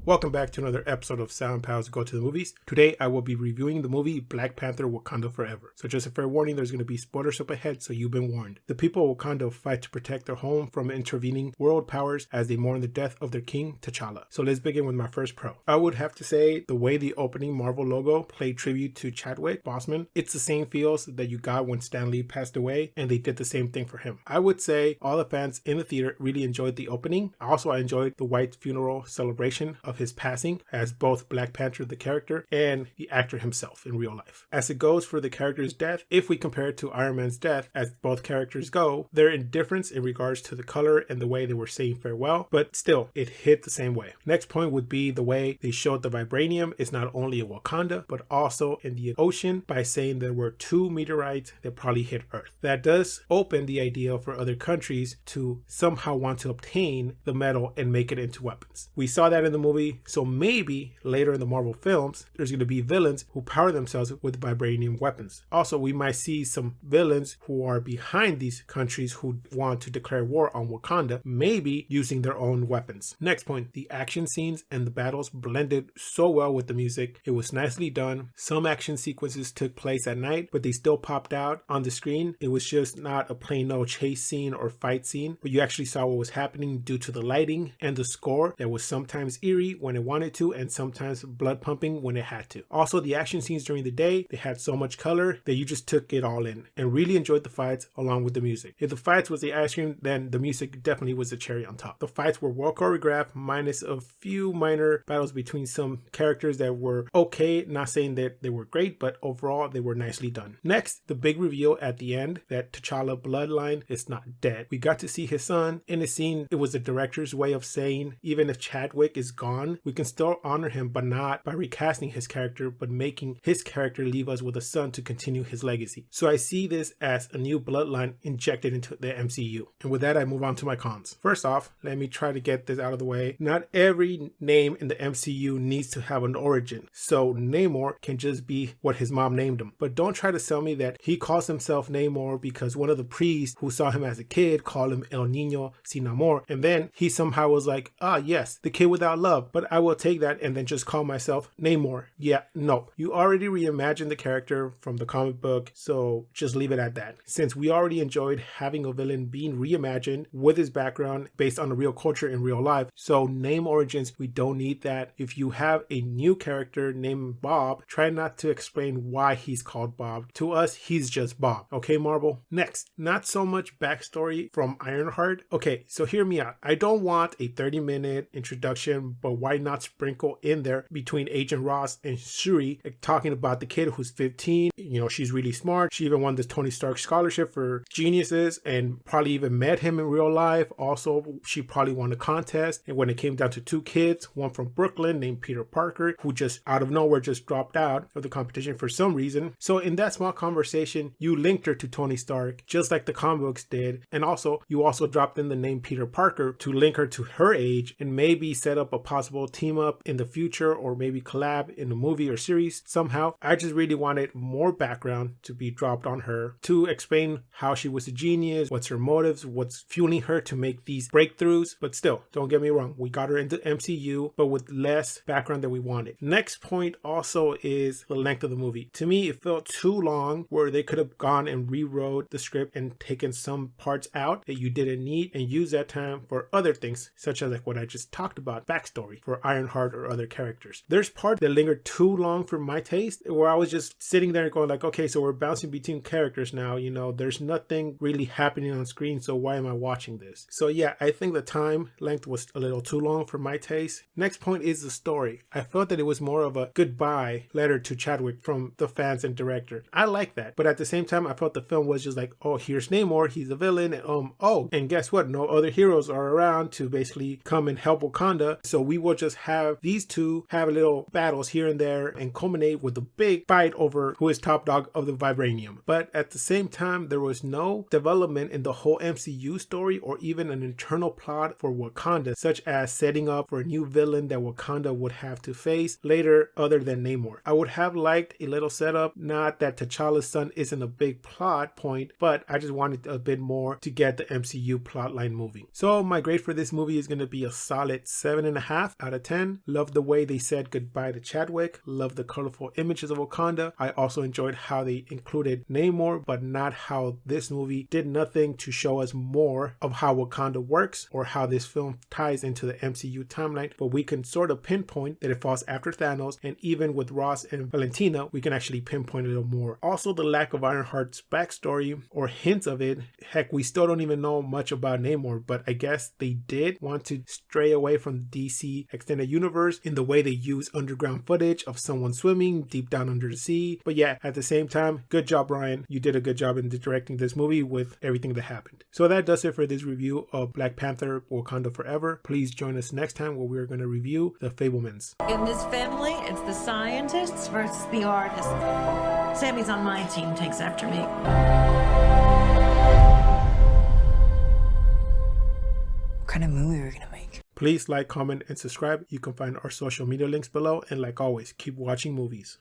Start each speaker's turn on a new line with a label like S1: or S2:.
S1: Welcome back to another episode of Sound Pals Go to the Movies. Today I will be reviewing the movie Black Panther Wakanda Forever. So just a fair warning, there's going to be spoilers up ahead, so you've been warned. The people of Wakanda fight to protect their home from intervening world powers as they mourn the death of their king, T'Challa. So let's begin with my first pro. I would have to say the way the opening Marvel logo played tribute to Chadwick, Boseman, it's the same feels that you got when Stan Lee passed away, and they did the same thing for him. I would say all the fans in the theater really enjoyed the opening. Also, I enjoyed the white funeral celebration of his passing as both Black Panther the character and the actor himself in real life. As it goes for the character's death, if we compare it to Iron Man's death as both characters go, they're in difference in regards to the color and the way they were saying farewell, but still it hit the same way. Next point would be the way they showed the vibranium is not only in Wakanda but also in the ocean by saying there were 2 meteorites that probably hit Earth. That does open the idea for other countries to somehow want to obtain the metal and make it into weapons. We saw that in the movie, so maybe later in the Marvel films, there's going to be villains who power themselves with vibranium weapons. Also, we might see some villains who are behind these countries who want to declare war on Wakanda, maybe using their own weapons. Next point, the action scenes and the battles blended so well with the music. It was nicely done. Some action sequences took place at night, but they still popped out on the screen. It was just not a plain old chase scene or fight scene, but you actually saw what was happening due to the lighting and the score that was sometimes eerie when it wanted to and sometimes blood pumping when it had to. Also, the action scenes during the day, they had so much color that you just took it all in and really enjoyed the fights along with the music. If the fights was the ice cream, then the music definitely was the cherry on top. The fights were well choreographed minus a few minor battles between some characters that were okay, not saying that they were great, but overall they were nicely done. Next, the big reveal at the end that T'Challa bloodline is not dead. We got to see his son in a scene. It was the director's way of saying even if Chadwick is gone, we can still honor him, but not by recasting his character, but making his character leave us with a son to continue his legacy. So I see this as a new bloodline injected into the MCU. And with that, I move on to my cons. First off, let me try to get this out of the way. Not every name in the MCU needs to have an origin. So Namor can just be what his mom named him. But don't try to sell me that he calls himself Namor because one of the priests who saw him as a kid called him El Niño Sin Amor. And then he somehow was like, yes, the kid without love. But I will take that and then just call myself Namor. Yeah, no. You already reimagined the character from the comic book, so just leave it at that. Since we already enjoyed having a villain being reimagined with his background based on the real culture in real life, so name origins, we don't need that. If you have a new character named Bob, try not to explain why he's called Bob. To us, he's just Bob. Okay, Marvel? Next, not so much backstory from Ironheart. Okay, so hear me out. I don't want a 30-minute introduction, but why not sprinkle in there between Agent Ross and Shuri talking about the kid who's 15. She's really smart. She even won this Tony Stark scholarship for geniuses and probably even met him in real life. Also, she probably won a contest. And when it came down to 2 kids, one from Brooklyn named Peter Parker, who just out of nowhere just dropped out of the competition for some reason. So in that small conversation, you linked her to Tony Stark, just like the comic books did. And also, you also dropped in the name Peter Parker to link her to her age and maybe set up a possible team up in the future or maybe collab in a movie or series somehow. I just really wanted more background to be dropped on her to explain how she was a genius, what's her motives, what's fueling her to make these breakthroughs. But still, don't get me wrong, we got her into MCU, but with less background than we wanted. Next point also is the length of the movie. To me, it felt too long where they could have gone and rewrote the script and taken some parts out that you didn't need and use that time for other things, such as like what I just talked about, backstory for Ironheart or other characters. There's parts that lingered too long for my taste where I was just sitting there going like, okay, so we're bouncing between characters now, there's nothing really happening on screen, so why am I watching this? So yeah, I think the time length was a little too long for my taste. Next point is the story. I felt that it was more of a goodbye letter to Chadwick from the fans and director. I like that, but at the same time, I felt the film was just like, oh, here's Namor, he's a villain, and guess what? No other heroes are around to basically come and help Wakanda, so we will just have these two have little battles here and there and culminate with a big fight over who is top dog of the vibranium. But at the same time, there was no development in the whole MCU story or even an internal plot for Wakanda, such as setting up for a new villain that Wakanda would have to face later other than Namor. I would have liked a little setup, not that T'Challa's son isn't a big plot point, but I just wanted a bit more to get the MCU plotline moving. So my grade for this movie is going to be a solid 7.5. out of 10. Loved the way they said goodbye to Chadwick. Loved the colorful images of Wakanda. I also enjoyed how they included Namor, but not how this movie did nothing to show us more of how Wakanda works or how this film ties into the MCU timeline, but we can sort of pinpoint that it falls after Thanos, and even with Ross and Valentina, we can actually pinpoint it a little more. Also, the lack of Ironheart's backstory or hints of it. Heck, we still don't even know much about Namor, but I guess they did want to stray away from the DC extended universe in the way they use underground footage of someone swimming deep down under the sea. But yeah, at the same time, good job, Ryan. You did a good job in directing this movie with everything that happened. So that does it for this review of Black Panther Wakanda Forever. Please join us next time where we're going to review The Fabelmans.
S2: In this family, it's the scientists versus the artists. Sammy's on my team, takes after me. What kind of movie are we gonna make?
S1: Please like, comment, and subscribe. You can find our social media links below. And like always, keep watching movies.